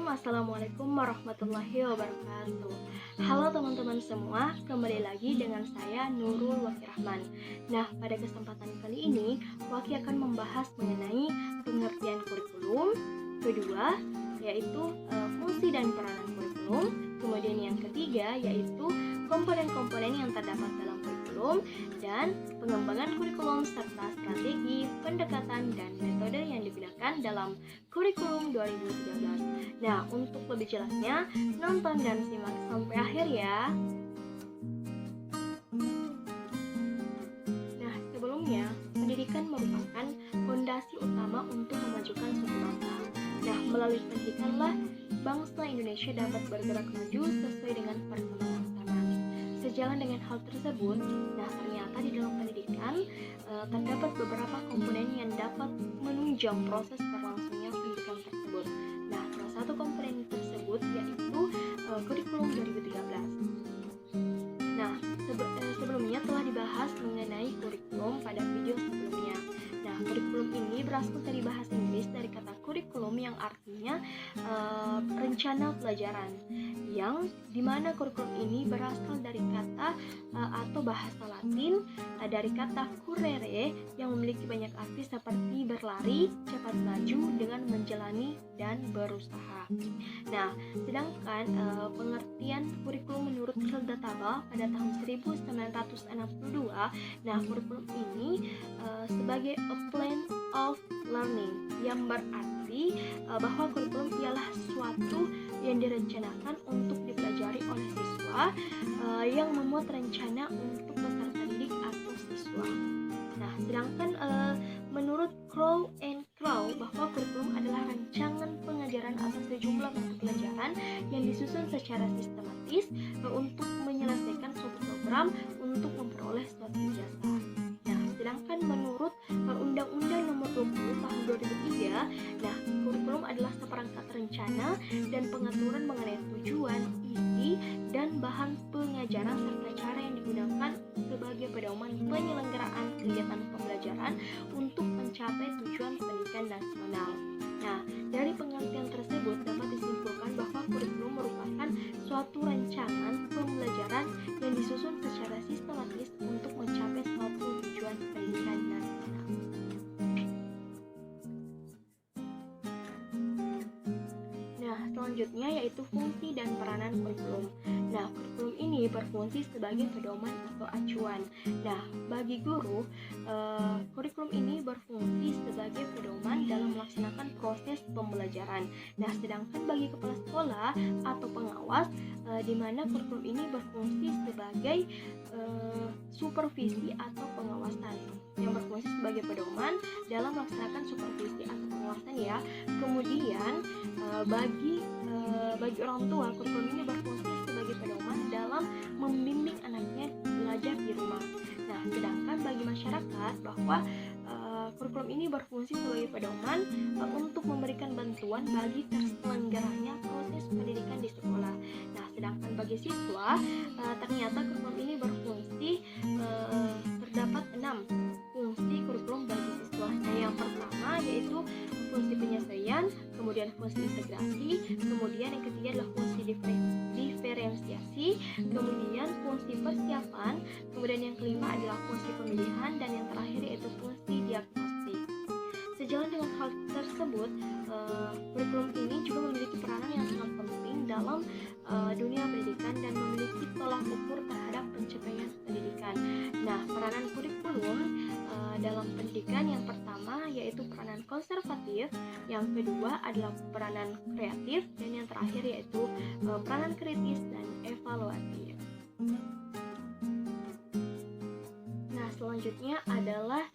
Assalamualaikum warahmatullahi wabarakatuh. Halo teman-teman semua, kembali lagi dengan saya Nurul Waki Rahman. Nah, pada kesempatan kali ini Waki akan membahas mengenai pengertian kurikulum, kedua yaitu fungsi dan peranan kurikulum, kemudian yang ketiga yaitu komponen-komponen yang terdapat dalam kurikulum, dan pengembangan kurikulum serta strategi, pendekatan, dan metode yang digunakan dalam kurikulum 2013. Nah, untuk lebih jelasnya, nonton dan simak sampai akhir ya. Nah, sebelumnya, pendidikan merupakan fondasi utama untuk memajukan suatu bangsa. Nah, melalui pendidikanlah bangsa Indonesia dapat bergerak maju sesuai dengan perkembangan zaman. Sejalan dengan hal tersebut, nah ternyata di dalam pendidikan terdapat beberapa komponen yang dapat menunjang proses berlangsungnya pendidikan tersebut. Nah, salah satu komponen tersebut yaitu kurikulum 2013. Nah, sebelumnya telah dibahas mengenai kurikulum pada video sebelumnya. Nah, kurikulum ini berasal dari bahasa Inggris dari kata kurikulum yang artinya rencana pelajaran, yang dimana kurikulum ini berasal dari kata atau bahasa Latin dari kata currere yang memiliki banyak arti seperti berlari, cepat maju dengan menjalani, dan berusaha. Nah, sedangkan pengertian kurikulum menurut Hilda Tabal pada tahun 1962, nah kurikulum ini sebagai a plan of learning yang berarti bahwa kurikulum ialah suatu yang direncanakan untuk dipelajari oleh siswa yang memuat rencana untuk peserta didik atau siswa. Nah, sedangkan menurut Crow and Crow bahwa kurikulum adalah rancangan pengajaran atau sejumlah mata pelajaran yang disusun secara sistematis untuk menyelesaikan suatu program untuk memperoleh suatu ijazah. Nah, sedangkan menurut Undang-Undang Nomor 20 Tahun 2003, nah kurikulum adalah seperangkat rencana dan pengaturan mengenai tujuan, isi, dan bahan pengajaran serta cara yang digunakan sebagai pedoman penyelenggaraan kegiatan pembelajaran untuk mencapai tujuan pendidikan nasional. Nah, dari pengertian tersebut dapat disimpulkan bahwa kurikulum merupakan suatu rancangan pembelajaran yang disusun secara sistematis untuk mencapai suatu tujuan pendidikan nasional. Nah, selanjutnya yaitu fungsi dan peranan kurikulum. Nah, kurikulum ini berfungsi sebagai pedoman atau acuan. Nah, bagi guru, kurikulum ini berfungsi sebagai pedoman dalam melaksanakan proses pembelajaran. Nah, sedangkan bagi kepala sekolah atau pengawas, di mana kurikulum ini berfungsi sebagai supervisi atau pengawasan, yang berfungsi sebagai pedoman dalam melaksanakan supervisi atau pengawasan ya. Kemudian bagi orang tua, kurikulum ini berfungsi sebagai pedoman dalam membimbing anaknya belajar di rumah. Nah, sedangkan bagi masyarakat bahwa kurikulum ini berfungsi sebagai pedoman untuk memberikan bantuan bagi terselenggaranya proses pendidikan di sekolah. Nah, sedangkan bagi siswa, ternyata kurikulum ini berfungsi terdapat 6 fungsi kurikulum bagi siswa. Nah, yang pertama yaitu fungsi penyesuaian, kemudian fungsi integrasi, kemudian yang ketiga adalah fungsi diferensiasi, kemudian fungsi persiapan, kemudian yang kelima adalah fungsi pemilihan, dan yang terakhir yaitu fungsi diagnostik. Sejalan dengan hal tersebut, kurikulum ini juga memiliki peranan yang sangat penting dalam dunia pendidikan dan memiliki tolak ukur terhadap pencapaian pendidikan. Nah, peranan kurikulum dalam pendidikan yang pertama yaitu peranan konservatif, yang kedua adalah peranan kreatif, dan yang terakhir yaitu peranan kritis dan evaluatif. Nah, selanjutnya adalah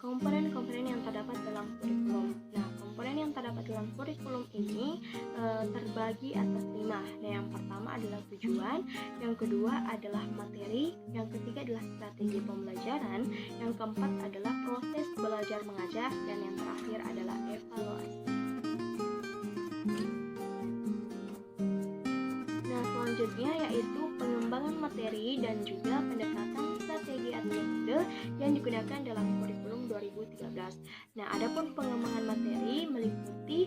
komponen-komponen yang terdapat dalam kurikulum. Nah, komponen yang terdapat dalam kurikulum ini terbagi atas 5. Nah, yang pertama adalah tujuan, yang kedua adalah materi, yang ketiga adalah strategi pembelajaran, yang keempat adalah proses belajar mengajar, dan yang terakhir adalah evaluasi. Nah, selanjutnya yaitu pengembangan materi dan juga pendekatan strategi atau metode yang digunakan dalam kurikulum 2013. Nah, adapun pengembangan materi meliputi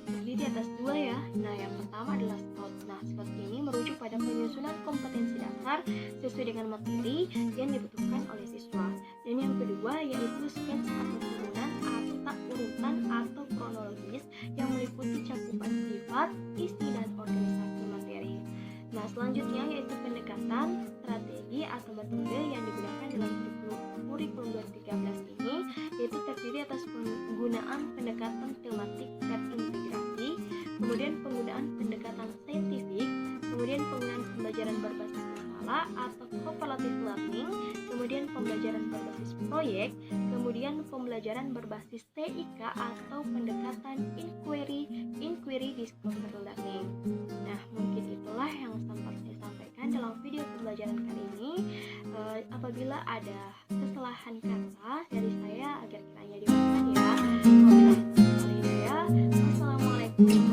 terdiri atas dua ya. Nah, yang pertama adalah SWOT. Nah, SWOT ini merujuk pada penyusunan kompetensi dasar sesuai dengan materi yang dibutuhkan oleh siswa. Dan yang kedua yaitu sketch atau turunan atau urutan atau kronologis yang meliputi cakupan sifat, isi, dan organisasi materi. Nah, selanjutnya yaitu pendekatan, strategi, atau metode yang digunakan dalam kurikulum 2013 ini, yaitu terdiri atas penggunaan pendekatan tematik terintegrasi, kemudian penggunaan pendekatan saintifik, kemudian penggunaan pembelajaran berbasis masalah atau cooperative learning, kemudian pembelajaran berbasis proyek, kemudian pembelajaran berbasis TIK atau pendekatan inquiry discovery learning. Nah, mungkin itulah yang sempat saya sampaikan dalam video pembelajaran kali ini. Apabila ada kesalahan kata dari saya agar kiranya dimaafkan ya. Wabillahi taufiq wal hidayah. Wassalamualaikum